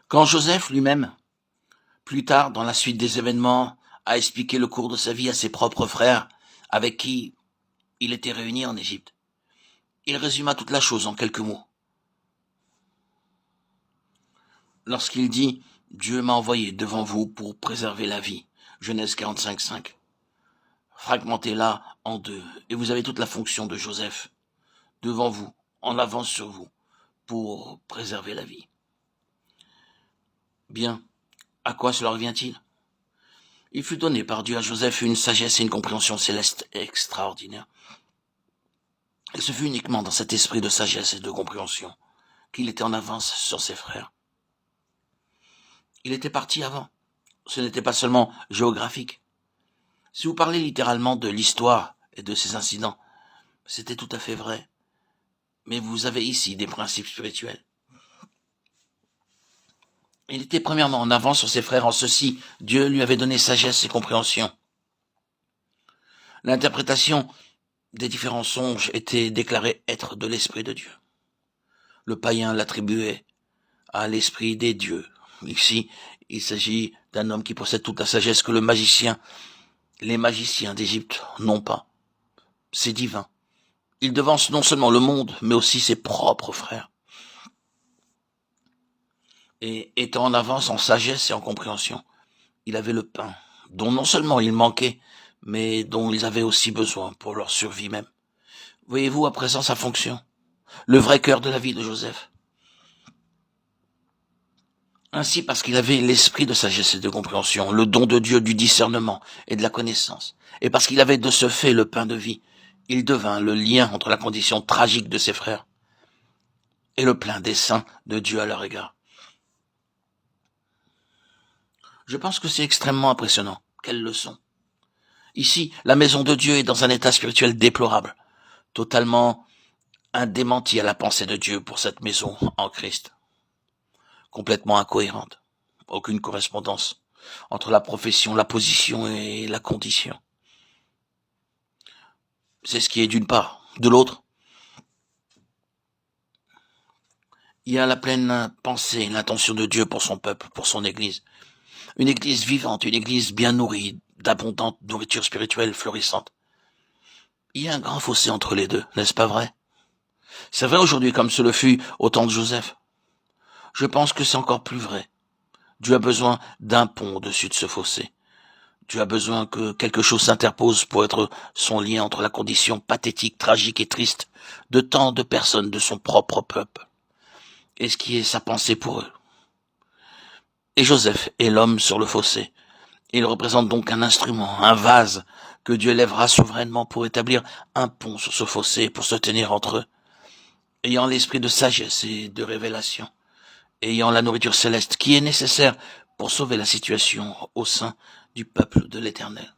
Quand Joseph lui-même, plus tard dans la suite des événements, a expliqué le cours de sa vie à ses propres frères avec qui il était réuni en Égypte, il résuma toute la chose en quelques mots. Lorsqu'il dit « Dieu m'a envoyé devant vous pour préserver la vie », Genèse 45:5, fragmentez-la en deux, et vous avez toute la fonction de Joseph, devant vous, en avance sur vous, pour préserver la vie. Bien, à quoi cela revient-il ? Il fut donné par Dieu à Joseph une sagesse et une compréhension céleste extraordinaires. Et ce fut uniquement dans cet esprit de sagesse et de compréhension qu'il était en avance sur ses frères. Il était parti avant. Ce n'était pas seulement géographique. Si vous parlez littéralement de l'histoire et de ses incidents, c'était tout à fait vrai. Mais vous avez ici des principes spirituels. Il était premièrement en avance sur ses frères. En ceci, Dieu lui avait donné sagesse et compréhension. L'interprétation des différents songes était déclarée être de l'Esprit de Dieu. Le païen l'attribuait à l'Esprit des dieux. Ici, il s'agit d'un homme qui possède toute la sagesse que les magiciens d'Égypte n'ont pas. C'est divin. Il devance non seulement le monde, mais aussi ses propres frères. Et étant en avance en sagesse et en compréhension, il avait le pain, dont non seulement il manquait, mais dont ils avaient aussi besoin pour leur survie même. Voyez-vous à présent sa fonction, le vrai cœur de la vie de Joseph. Ainsi, parce qu'il avait l'esprit de sagesse et de compréhension, le don de Dieu du discernement et de la connaissance, et parce qu'il avait de ce fait le pain de vie, il devint le lien entre la condition tragique de ses frères et le plein dessein de Dieu à leur égard. Je pense que c'est extrêmement impressionnant. Quelle leçon. Ici, la maison de Dieu est dans un état spirituel déplorable, totalement indémenti à la pensée de Dieu pour cette maison en Christ. Complètement incohérente. Aucune correspondance entre la profession, la position et la condition. C'est ce qui est d'une part. De l'autre, il y a la pleine pensée, l'intention de Dieu pour son peuple, pour son Église. Une Église vivante, une Église bien nourrie, d'abondante nourriture spirituelle florissante. Il y a un grand fossé entre les deux, n'est-ce pas vrai ? C'est vrai aujourd'hui comme ce le fut au temps de Joseph. Je pense que c'est encore plus vrai. Dieu a besoin d'un pont au-dessus de ce fossé. Dieu a besoin que quelque chose s'interpose pour être son lien entre la condition pathétique, tragique et triste de tant de personnes de son propre peuple et ce qui est sa pensée pour eux. Et Joseph est l'homme sur le fossé. Il représente donc un instrument, un vase que Dieu lèvera souverainement pour établir un pont sur ce fossé, pour se tenir entre eux, ayant l'esprit de sagesse et de révélation, ayant la nourriture céleste qui est nécessaire pour sauver la situation au sein du peuple de l'Éternel.